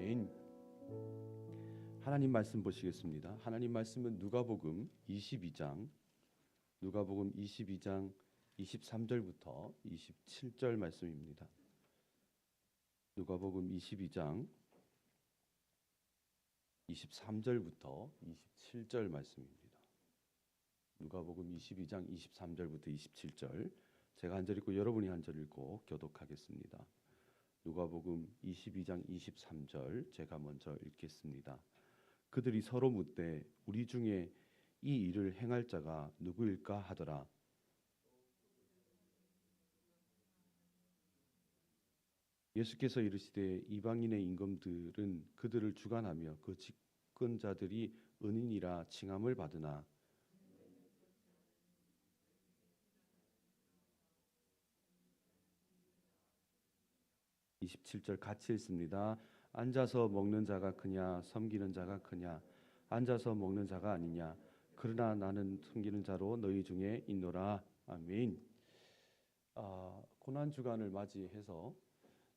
아멘. 하나님 말씀 보시겠습니다. 하나님 말씀은 누가복음 22장 23절부터 27절 말씀입니다. 누가복음 22장 23절부터 27절 말씀입니다. 누가복음 22장 23절부터 27절, 제가 한 절 읽고 여러분이 한 절 읽고 교독하겠습니다. 누가복음 22장 23절 제가 먼저 읽겠습니다. 그들이 서로 묻되 우리 중에 이 일을 행할 자가 누구일까 하더라. 예수께서 이르시되 이방인의 임금들은 그들을 주관하며 그 집권자들이 은인이라 칭함을 받으나 27절 같이 읽습니다. 앉아서 먹는 자가 크냐 섬기는 자가 크냐. 앉아서 먹는 자가 아니냐. 그러나 나는 섬기는 자로 너희 중에 있노라. 아멘. 고난주간을 맞이해서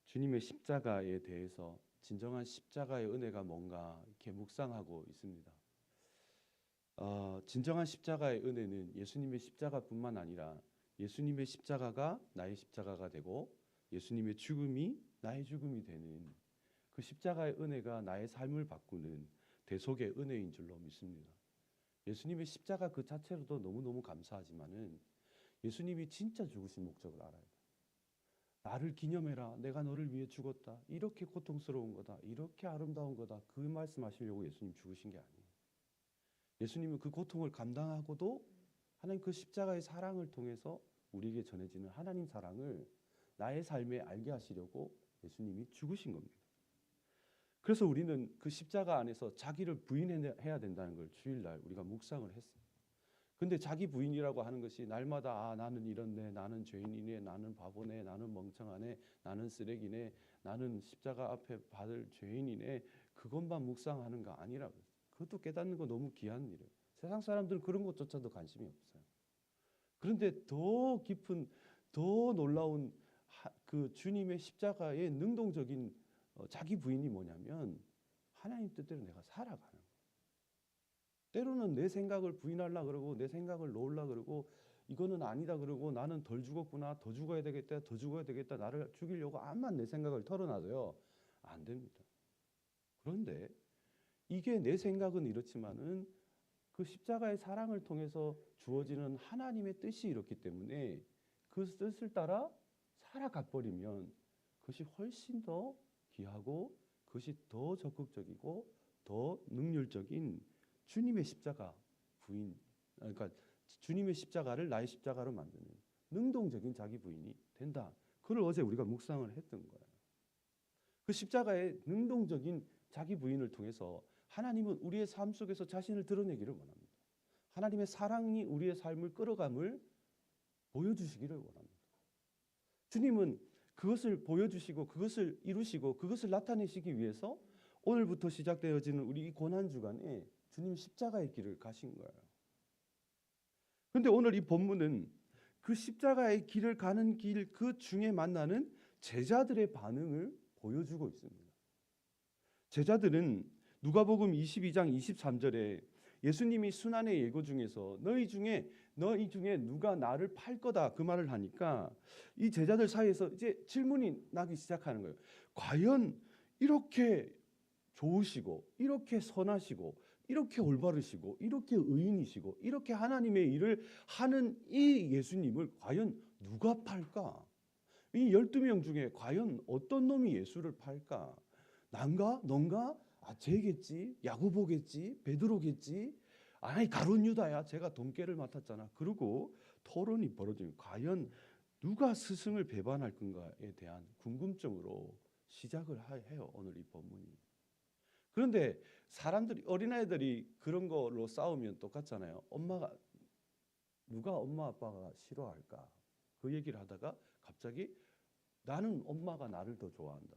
주님의 십자가에 대해서 진정한 십자가의 은혜가 뭔가 이렇게 묵상하고 있습니다. 진정한 십자가의 은혜는 예수님의 십자가뿐만 아니라 예수님의 십자가가 나의 십자가가 되고 예수님의 죽음이 나의 죽음이 되는 그 십자가의 은혜가 나의 삶을 바꾸는 대속의 은혜인 줄로 믿습니다. 예수님의 십자가 그 자체로도 너무너무 감사하지만은 예수님이 진짜 죽으신 목적을 알아야 돼. 나를 기념해라. 내가 너를 위해 죽었다. 이렇게 고통스러운 거다. 이렇게 아름다운 거다. 그 말씀하시려고 예수님 죽으신 게 아니에요. 예수님은 그 고통을 감당하고도 하나님 그 십자가의 사랑을 통해서 우리에게 전해지는 하나님 사랑을 나의 삶에 알게 하시려고 예수님이 죽으신 겁니다. 그래서 우리는 그 십자가 안에서 자기를 부인해야 된다는 걸 주일날 우리가 묵상을 했어요. 근데 자기 부인이라고 하는 것이 날마다 나는 이렇네, 나는 죄인이네, 나는 바보네, 나는 멍청하네, 나는 쓰레기네, 나는 십자가 앞에 받을 죄인이네, 그것만 묵상하는 거 아니라고. 그것도 깨닫는 거 너무 귀한 일이에요. 세상 사람들은 그런 것조차도 관심이 없어요. 그런데 더 깊은, 더 놀라운 그 주님의 십자가의 능동적인 자기 부인이 뭐냐면 하나님 뜻대로 내가 살아가는 거예요. 때로는 내 생각을 부인하려고 그러고 내 생각을 놓으려고 그러고 이거는 아니다 그러고 나는 덜 죽었구나, 더 죽어야 되겠다, 더 죽어야 되겠다, 나를 죽이려고 암만 내 생각을 털어놔도요 안 됩니다. 그런데 이게 내 생각은 이렇지만은 그 십자가의 사랑을 통해서 주어지는 하나님의 뜻이 이렇기 때문에 그 뜻을 따라 살아가 버리면 그것이 훨씬 더 귀하고 그것이 더 적극적이고 더 능률적인 주님의 십자가 부인, 그러니까 주님의 십자가를 나의 십자가로 만드는 능동적인 자기 부인이 된다. 그걸 어제 우리가 묵상을 했던 거예요. 그 십자가의 능동적인 자기 부인을 통해서 하나님은 우리의 삶 속에서 자신을 드러내기를 원합니다. 하나님의 사랑이 우리의 삶을 끌어감을 보여주시기를 원합니다. 주님은 그것을 보여주시고 그것을 이루시고 그것을 나타내시기 위해서 오늘부터 시작되어지는 우리 이 고난주간에 주님 십자가의 길을 가신 거예요. 그런데 오늘 이 본문은 그 십자가의 길을 가는 길 그 중에 만나는 제자들의 반응을 보여주고 있습니다. 제자들은 누가복음 22장 23절에 예수님이 순환의 예고 중에서 너희 중에 누가 나를 팔 거다 그 말을 하니까 이 제자들 사이에서 이제 질문이 나기 시작하는 거예요. 과연 이렇게 좋으시고 이렇게 선하시고 이렇게 올바르시고 이렇게 의인이시고 이렇게 하나님의 일을 하는 이 예수님을 과연 누가 팔까? 이 12명 중에 과연 어떤 놈이 예수를 팔까? 난가? 넌가? 쟤겠지? 야고보겠지? 베드로겠지? 아니 가룟 유다야. 제가 돈깨를 맡았잖아. 그리고 토론이 벌어지면 과연 누가 스승을 배반할 건가에 대한 궁금증으로 시작을 해요. 오늘 이 본문이. 그런데 사람들이 어린아이들이 그런 걸로 싸우면 똑같잖아요. 누가 엄마 아빠가 싫어할까? 그 얘기를 하다가 갑자기 나는 엄마가 나를 더 좋아한다.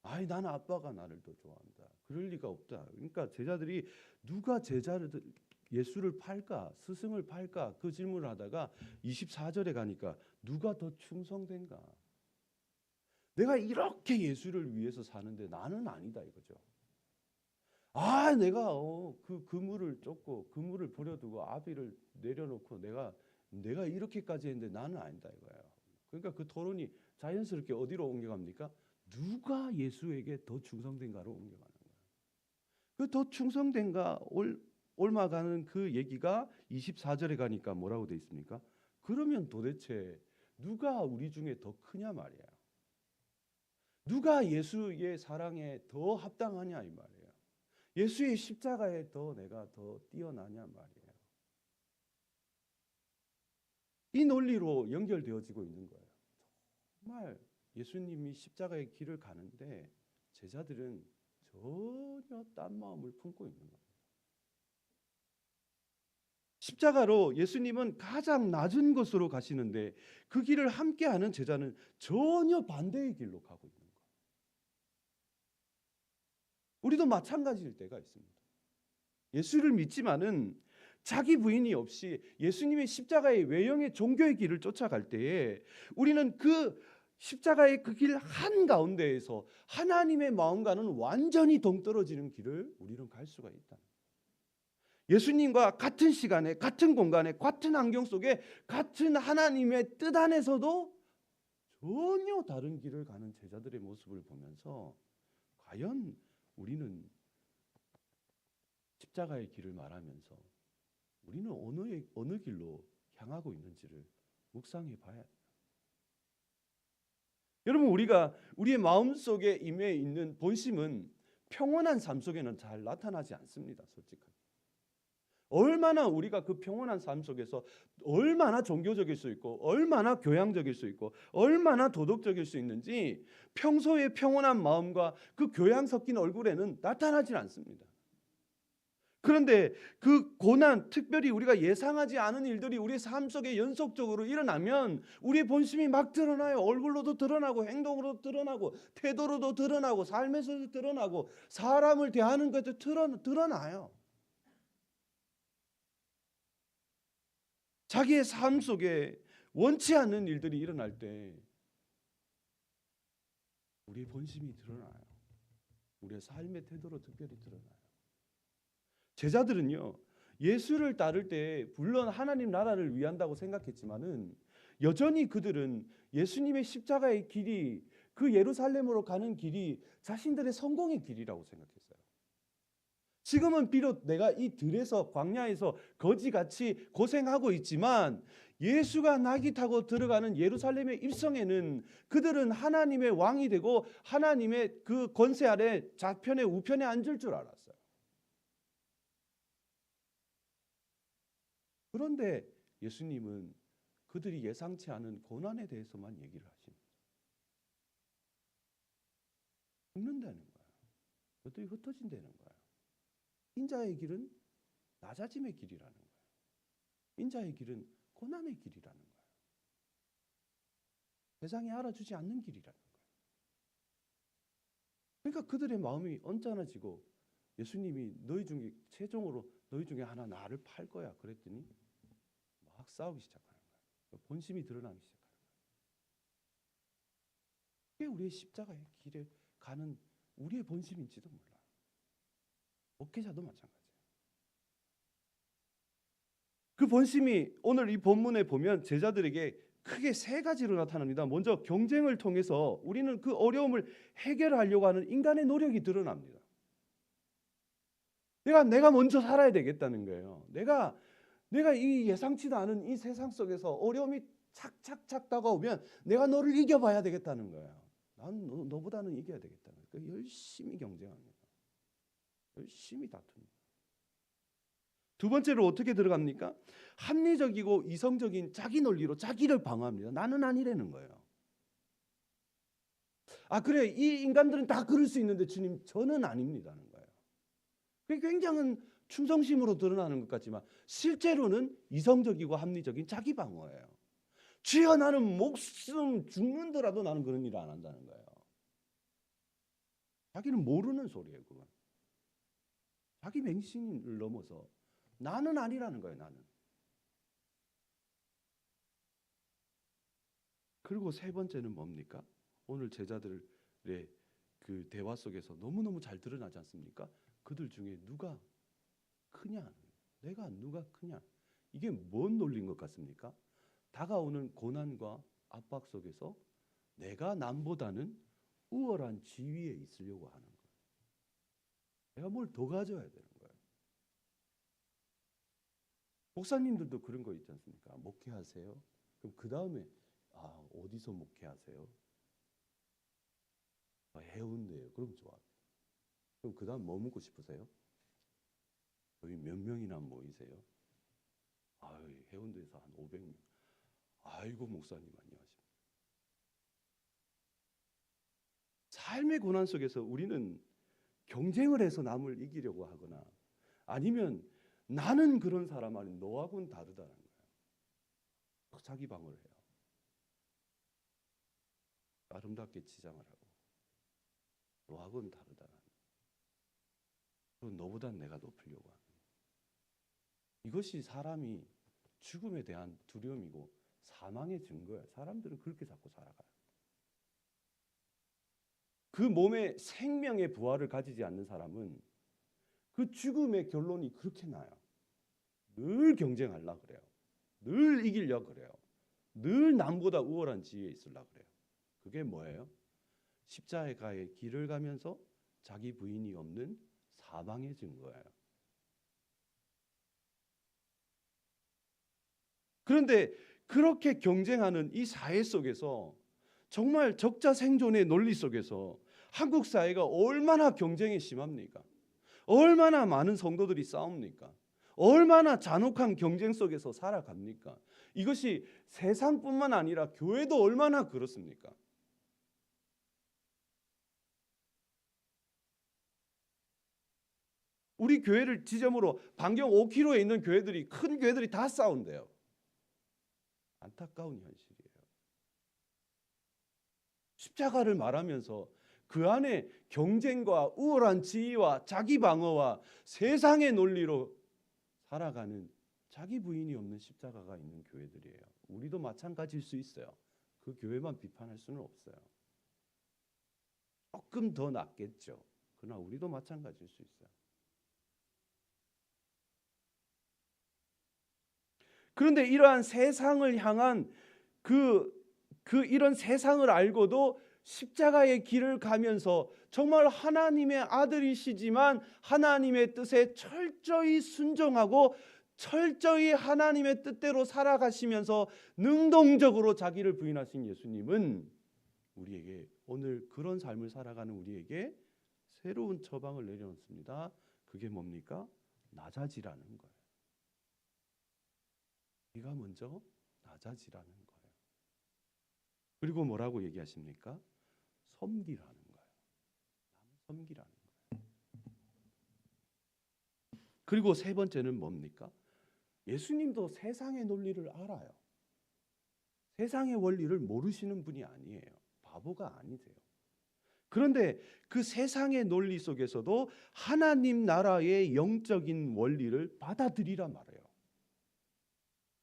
아니 나는 아빠가 나를 더 좋아한다. 그럴 리가 없다. 그러니까 제자들이 누가 예수를 팔까? 스승을 팔까? 그 질문을 하다가 24절에 가니까 누가 더 충성된가? 내가 이렇게 예수를 위해서 사는데 나는 아니다 이거죠. 내가 그 그물을 쫓고 그물을 버려두고 아비를 내려놓고 내가 이렇게까지 했는데 나는 아니다 이거예요. 그러니까 그 토론이 자연스럽게 어디로 옮겨갑니까? 누가 예수에게 더 충성된가로 옮겨가는 거예요. 그 더 충성된가 옮아가는 그 얘기가 24절에 가니까 뭐라고 돼 있습니까? 그러면 도대체 누가 우리 중에 더 크냐 말이야. 누가 예수의 사랑에 더 합당하냐 이 말이에요. 예수의 십자가에 내가 더 뛰어나냐 말이에요. 이 논리로 연결되어지고 있는 거예요. 정말 예수님이 십자가의 길을 가는데 제자들은 전혀 딴 마음을 품고 있는 거예요. 십자가로 예수님은 가장 낮은 곳으로 가시는데 그 길을 함께하는 제자는 전혀 반대의 길로 가고 있는 거예요. 우리도 마찬가지일 때가 있습니다. 예수를 믿지만은 자기 부인이 없이 예수님의 십자가의 외형의 종교의 길을 쫓아갈 때에 우리는 그 십자가의 그 길 한가운데에서 하나님의 마음과는 완전히 동떨어지는 길을 우리는 갈 수가 있다. 예수님과 같은 시간에 같은 공간에 같은 환경 속에 같은 하나님의 뜻 안에서도 전혀 다른 길을 가는 제자들의 모습을 보면서 과연 우리는 십자가의 길을 말하면서 우리는 어느 길로 향하고 있는지를 묵상해 봐야 해요. 여러분, 우리의 마음속에 임해 있는 본심은 평온한 삶 속에는 잘 나타나지 않습니다. 솔직하게. 얼마나 우리가 그 평온한 삶 속에서 얼마나 종교적일 수 있고 얼마나 교양적일 수 있고 얼마나 도덕적일 수 있는지 평소의 평온한 마음과 그 교양 섞인 얼굴에는 나타나질 않습니다. 그런데 그 고난, 특별히 우리가 예상하지 않은 일들이 우리의 삶 속에 연속적으로 일어나면 우리의 본심이 막 드러나요. 얼굴로도 드러나고 행동으로도 드러나고 태도로도 드러나고 삶에서도 드러나고 사람을 대하는 것도 드러나요. 자기의 삶 속에 원치 않는 일들이 일어날 때 우리의 본심이 드러나요. 우리의 삶의 태도로 특별히 드러나요. 제자들은요, 예수를 따를 때 물론 하나님 나라를 위한다고 생각했지만은 여전히 그들은 예수님의 십자가의 길이, 그 예루살렘으로 가는 길이 자신들의 성공의 길이라고 생각했어요. 지금은 비록 내가 이 들에서 광야에서 거지같이 고생하고 있지만 예수가 나귀 타고 들어가는 예루살렘의 입성에는 그들은 하나님의 왕이 되고 하나님의 그 권세 아래 좌편에 우편에 앉을 줄 알았어요. 그런데 예수님은 그들이 예상치 않은 고난에 대해서만 얘기를 하십니다. 죽는다는 거예요. 그들이 흩어진다는 거예요. 인자의 길은 낮아짐의 길이라는 거예요. 인자의 길은 고난의 길이라는 거예요. 세상이 알아주지 않는 길이라는 거예요. 그러니까 그들의 마음이 언짢아지고 예수님이 최종으로 너희 중에 하나 나를 팔 거야 그랬더니 막 싸우기 시작하는 거예요. 본심이 드러나기 시작하는 거예요. 그게 우리의 십자가의 길에 가는 우리의 본심인지도 몰라요. 목회자도 마찬가지예요. 그 본심이 오늘 이 본문에 보면 제자들에게 크게 세 가지로 나타납니다. 먼저 경쟁을 통해서 우리는 그 어려움을 해결하려고 하는 인간의 노력이 드러납니다. 내가 먼저 살아야 되겠다는 거예요. 내가 이 예상치도 않은 이 세상 속에서 어려움이 착착착 다가오면 내가 너를 이겨봐야 되겠다는 거예요. 난 너보다는 이겨야 되겠다는 거예요. 그러니까 열심히 경쟁합니다. 열심히 다툽니다. 두 번째로 어떻게 들어갑니까? 합리적이고 이성적인 자기 논리로 자기를 방어합니다. 나는 아니라는 거예요. 그래, 이 인간들은 다 그럴 수 있는데 주님 저는 아닙니다는 거예요. 그게 굉장한 충성심으로 드러나는 것 같지만 실제로는 이성적이고 합리적인 자기 방어예요. 주여 나는 목숨 죽는더라도 나는 그런 일을 안 한다는 거예요. 자기는 모르는 소리예요. 그건 자기 맹신을 넘어서 나는 아니라는 거예요. 나는. 그리고 세 번째는 뭡니까? 오늘 제자들의 그 대화 속에서 너무너무 잘 드러나지 않습니까? 그들 중에 누가 크냐? 내가 누가 크냐? 이게 뭔 논리인 것 같습니까? 다가오는 고난과 압박 속에서 내가 남보다는 우월한 지위에 있으려고 하는 거예요. 내가 뭘 더 가져야 되는 거예요. 목사님들도 그런 거 있지 않습니까? 목회하세요. 그럼 그 다음에 어디서 목회하세요? 해운대요. 그럼 좋아. 그럼 그 다음 뭐 묻고 싶으세요? 여기 몇 명이나 모이세요? 해운대에서 한 500명. 아이고 목사님 안녕하십니까. 삶의 고난 속에서 우리는 경쟁을 해서 남을 이기려고 하거나 아니면 나는 그런 사람 아닌 너하고는 다르다는 거예요. 자기 방어를 해요. 아름답게 치장을 하고 너하고는 다르다는 거예요. 너보단 내가 높으려고 하는 거예요. 이것이 사람이 죽음에 대한 두려움이고 사망의 증거예요. 사람들은 그렇게 자꾸 살아가요. 그 몸에 생명의 부활을 가지지 않는 사람은 그 죽음의 결론이 그렇게 나요. 늘 경쟁하려고 그래요. 늘 이기려고 그래요. 늘 남보다 우월한 지위에 있으려고 그래요. 그게 뭐예요? 십자가의 길을 가면서 자기 부인이 없는 사망의 증거예요. 그런데 그렇게 경쟁하는 이 사회 속에서 정말 적자 생존의 논리 속에서 한국 사회가 얼마나 경쟁이 심합니까? 얼마나 많은 성도들이 싸웁니까? 얼마나 잔혹한 경쟁 속에서 살아갑니까? 이것이 세상뿐만 아니라 교회도 얼마나 그렇습니까? 우리 교회를 지점으로 반경 5km에 있는 교회들이 큰 교회들이 다 싸운대요. 안타까운 현실이에요. 십자가를 말하면서 그 안에 경쟁과 우월한 지위와 자기 방어와 세상의 논리로 살아가는 자기 부인이 없는 십자가가 있는 교회들이에요. 우리도 마찬가지일 수 있어요. 그 교회만 비판할 수는 없어요. 조금 더 낫겠죠. 그러나 우리도 마찬가지일 수 있어요. 그런데 이러한 세상을 향한 이런 세상을 알고도 십자가의 길을 가면서 정말 하나님의 아들이시지만 하나님의 뜻에 철저히 순종하고 철저히 하나님의 뜻대로 살아가시면서 능동적으로 자기를 부인하신 예수님은 우리에게 오늘 그런 삶을 살아가는 우리에게 새로운 처방을 내려놓습니다. 그게 뭡니까? 낮아지라는 거예요. 네가 먼저 낮아지라는 거예요. 그리고 뭐라고 얘기하십니까? 섬기라는 거예요. 섬기라는 거예요. 그리고 세 번째는 뭡니까? 예수님도 세상의 논리를 알아요. 세상의 원리를 모르시는 분이 아니에요. 바보가 아니세요. 그런데 그 세상의 논리 속에서도 하나님 나라의 영적인 원리를 받아들이라 말해요.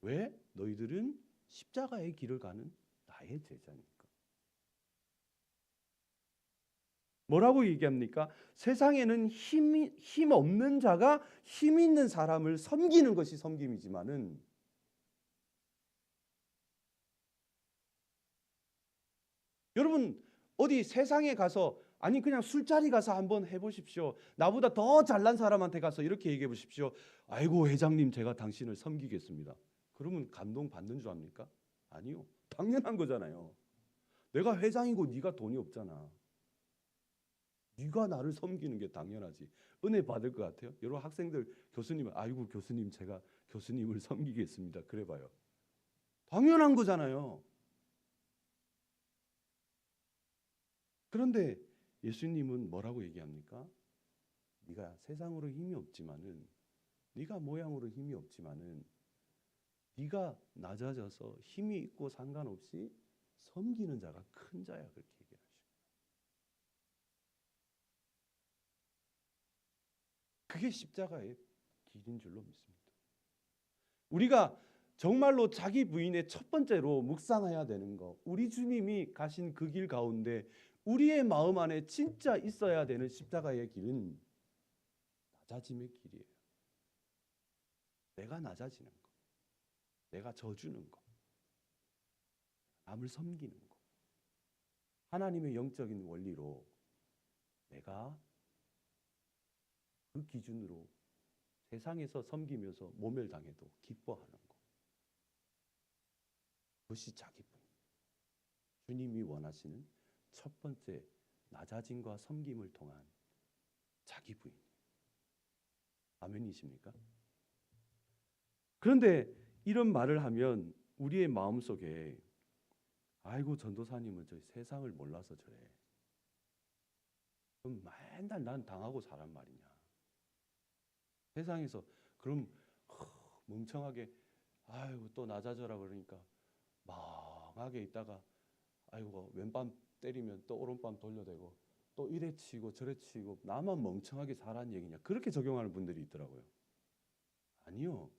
왜? 너희들은 십자가의 길을 가는 나의 제자니까. 뭐라고 얘기합니까? 세상에는 힘 없는 자가 힘 있는 사람을 섬기는 것이 섬김이지만은 여러분 어디 세상에 가서 아니 그냥 술자리 가서 한번 해보십시오. 나보다 더 잘난 사람한테 가서 이렇게 얘기해 보십시오. 아이고 회장님 제가 당신을 섬기겠습니다. 그러면 감동 받는 줄 압니까? 아니요. 당연한 거잖아요. 내가 회장이고 네가 돈이 없잖아. 네가 나를 섬기는 게 당연하지. 은혜 받을 것 같아요? 여러분 학생들 교수님 아이고 교수님 제가 교수님을 섬기겠습니다. 그래봐요. 당연한 거잖아요. 그런데 예수님은 뭐라고 얘기합니까? 네가 세상으로 힘이 없지만은 네가 모양으로 힘이 없지만은 네가 낮아져서 힘이 있고 상관없이 섬기는 자가 큰 자야 그렇게 얘기하시고. 그게 십자가의 길인 줄로 믿습니다. 우리가 정말로 자기 부인의 첫 번째로 묵상해야 되는 거, 우리 주님이 가신 그 길 가운데 우리의 마음 안에 진짜 있어야 되는 십자가의 길은 낮아짐의 길이에요. 내가 낮아지는 거, 내가 져주는 거, 남을 섬기는 거, 하나님의 영적인 원리로 내가 그 기준으로 세상에서 섬기면서 모멸당해도 기뻐하는 거, 그것이 자기 부인, 주님이 원하시는 첫 번째 낮아짐과 섬김을 통한 자기 부인. 아멘이십니까? 그런데 이런 말을 하면 우리의 마음속에 아이고 전도사님은 저 세상을 몰라서 저래. 그럼 맨날 난 당하고 사란 말이냐. 세상에서 그럼 멍청하게 아이고 또 낮아져라 그러니까 멍하게 있다가 아이고 왼밤 때리면 또 오른밤 돌려대고 또 이래 치고 저래 치고 나만 멍청하게 살라는 얘기냐. 그렇게 적용하는 분들이 있더라고요. 아니요.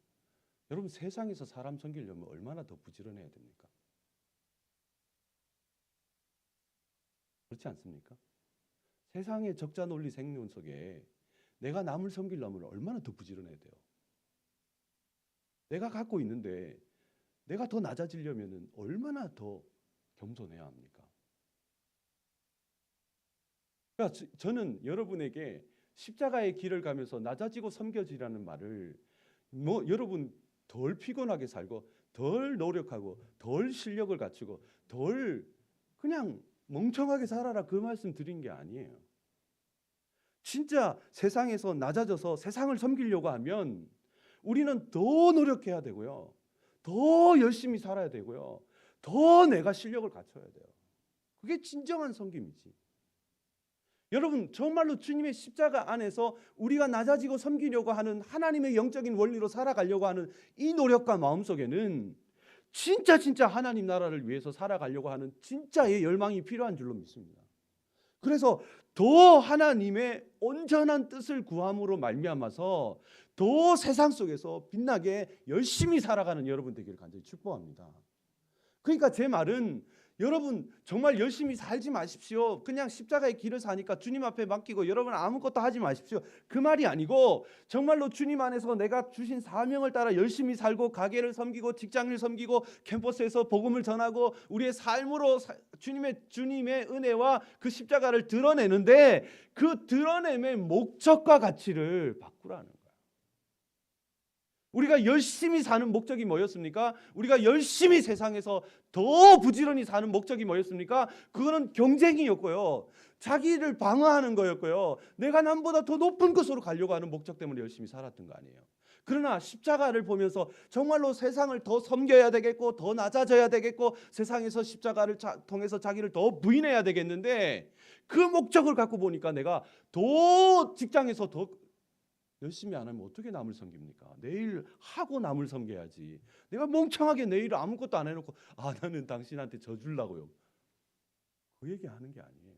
여러분 세상에서 사람 섬기려면 얼마나 더 부지런해야 됩니까? 그렇지 않습니까? 세상의 적자 논리 생존 속에 내가 남을 섬기려면 얼마나 더 부지런해야 돼요. 내가 갖고 있는데 내가 더 낮아지려면 얼마나 더 겸손해야 합니까? 그러니까 저는 여러분에게 십자가의 길을 가면서 낮아지고 섬겨지라는 말을 뭐 여러분 덜 피곤하게 살고 덜 노력하고 덜 실력을 갖추고 덜 그냥 멍청하게 살아라 그 말씀 드린 게 아니에요. 진짜 세상에서 낮아져서 세상을 섬기려고 하면 우리는 더 노력해야 되고요. 더 열심히 살아야 되고요. 더 내가 실력을 갖춰야 돼요. 그게 진정한 섬김이지. 여러분 정말로 주님의 십자가 안에서 우리가 낮아지고 섬기려고 하는 하나님의 영적인 원리로 살아가려고 하는 이 노력과 마음속에는 진짜 하나님 나라를 위해서 살아가려고 하는 진짜의 열망이 필요한 줄로 믿습니다. 그래서 더 하나님의 온전한 뜻을 구함으로 말미암아서 더 세상 속에서 빛나게 열심히 살아가는 여러분 되기를 간절히 축복합니다. 그러니까 제 말은 여러분 정말 열심히 살지 마십시오. 그냥 십자가의 길을 사니까 주님 앞에 맡기고 여러분 아무것도 하지 마십시오. 그 말이 아니고 정말로 주님 안에서 내가 주신 사명을 따라 열심히 살고 가게를 섬기고 직장을 섬기고 캠퍼스에서 복음을 전하고 우리의 삶으로 주님의 은혜와 그 십자가를 드러내는데 그 드러냄의 목적과 가치를 바꾸라는 거예요. 우리가 열심히 사는 목적이 뭐였습니까? 우리가 열심히 세상에서 더 부지런히 사는 목적이 뭐였습니까? 그거는 경쟁이었고요. 자기를 방어하는 거였고요. 내가 남보다 더 높은 곳으로 가려고 하는 목적 때문에 열심히 살았던 거 아니에요. 그러나 십자가를 보면서 정말로 세상을 더 섬겨야 되겠고 더 낮아져야 되겠고 세상에서 십자가를 통해서 자기를 더 부인해야 되겠는데 그 목적을 갖고 보니까 내가 더 직장에서 더 열심히 안 하면 어떻게 남을 섬깁니까? 내일 하고 남을 섬겨야지. 내가 멍청하게 내일 아무것도 안 해놓고 나는 당신한테 져주려고요. 그 얘기하는 게 아니에요.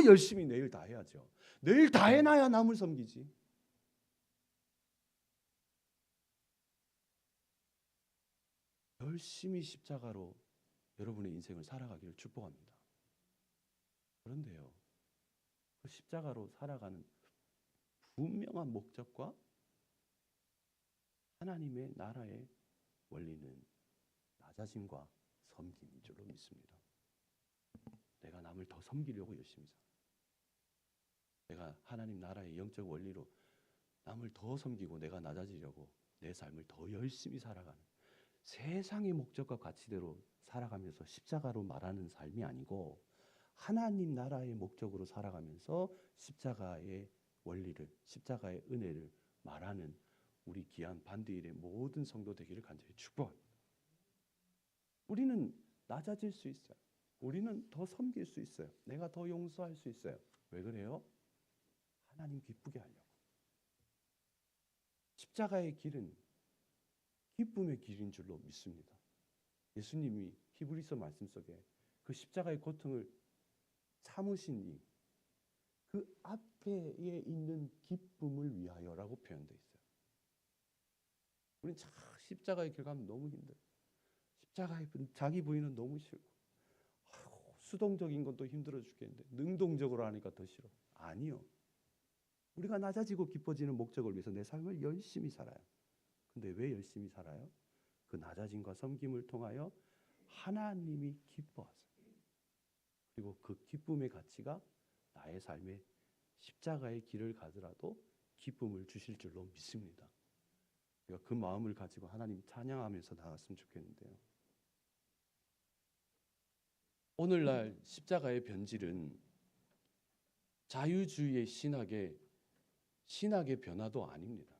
열심히 내일 다 해야죠. 내일 다 해놔야 남을 섬기지. 열심히 십자가로 여러분의 인생을 살아가기를 축복합니다. 그런데요. 그 십자가로 살아가는 분명한 목적과 하나님의 나라의 원리는 낮아짐과 섬김인 줄로 믿습니다. 내가 남을 더 섬기려고 열심히 살아. 내가 하나님 나라의 영적 원리로 남을 더 섬기고 내가 낮아지려고 내 삶을 더 열심히 살아가는 세상의 목적과 가치대로 살아가면서 십자가로 말하는 삶이 아니고 하나님 나라의 목적으로 살아가면서 십자가의 원리를, 십자가의 은혜를 말하는 우리 귀한 반드일의 모든 성도 되기를 간절히 축복합니다. 우리는 낮아질 수 있어요. 우리는 더 섬길 수 있어요. 내가 더 용서할 수 있어요. 왜 그래요? 하나님 기쁘게 하려고. 십자가의 길은 기쁨의 길인 줄로 믿습니다. 예수님이 히브리서 말씀 속에 그 십자가의 고통을 참으시니 그 앞에 있는 기쁨을 위하여라고 표현되어 있어요. 우리는 십자가의 길 가면 너무 힘들어. 자기 부인은 너무 싫고, 아이고, 수동적인 건 또 힘들어 죽겠는데 능동적으로 하니까 더 싫어. 아니요. 우리가 낮아지고 깊어지는 목적을 위해서 내 삶을 열심히 살아요. 근데 왜 열심히 살아요? 그 낮아짐과 섬김을 통하여 하나님이 기뻐하세요. 그리고 그 기쁨의 가치가 나의 삶에 십자가의 길을 가더라도 기쁨을 주실 줄로 믿습니다. 우리가 그 마음을 가지고 하나님 찬양하면서 나갔으면 좋겠는데요. 오늘날 십자가의 변질은 자유주의의 신학의 변화도 아닙니다.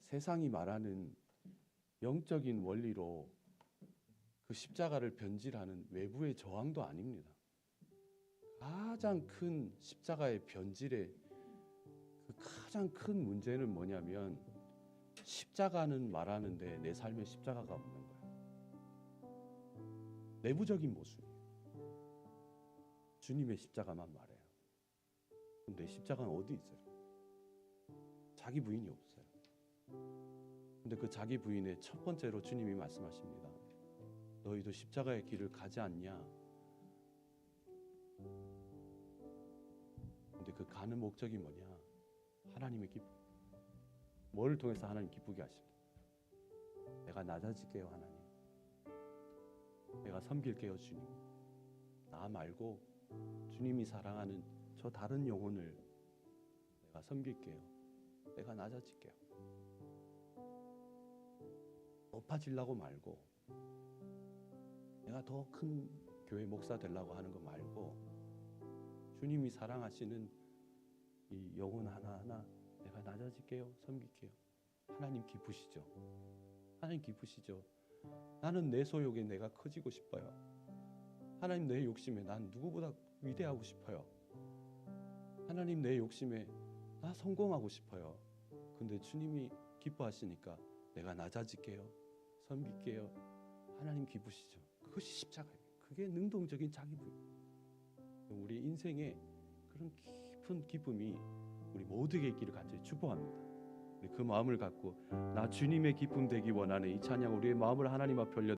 세상이 말하는 영적인 원리로 그 십자가를 변질하는 외부의 저항도 아닙니다. 가장 큰 십자가의 변질의 그 가장 큰 문제는 뭐냐면 십자가는 말하는데 내 삶에 십자가가 없는 거예요. 내부적인 모습이에요. 주님의 십자가만 말해요. 그럼 내 십자가는 어디 있어요? 자기 부인이 없어요. 근데 그 자기 부인의 첫 번째로 주님이 말씀하십니다. 너희도 십자가의 길을 가지 않냐? 근데 그 가는 목적이 뭐냐? 하나님의 기쁨. 뭐를 통해서 하나님 기쁘게 하십니까? 내가 낮아질게요, 하나님. 내가 섬길게요, 주님. 나 말고 주님이 사랑하는 저 다른 영혼을 내가 섬길게요. 내가 낮아질게요. 높아지려고 말고 내가 더 큰 교회 목사 되려고 하는 거 말고 주님이 사랑하시는 이 영혼 하나하나 내가 낮아질게요. 섬길게요. 하나님 기쁘시죠? 하나님 기쁘시죠? 나는 내 소욕에 내가 커지고 싶어요. 하나님 내 욕심에 난 누구보다 위대하고 싶어요. 하나님 내 욕심에 나 성공하고 싶어요. 근데 주님이 기뻐하시니까 내가 낮아질게요. 섬길게요. 하나님 기쁘시죠? 그것이 십자가예요. 그게 능동적인 자기 부인. 우리 인생에 그런 깊은 기쁨이 우리 모두에게 있기를 간절히 축복합니다. 그 마음을 갖고 나 주님의 기쁨 되기 원하는 이 찬양 우리의 마음을 하나님 앞에 올려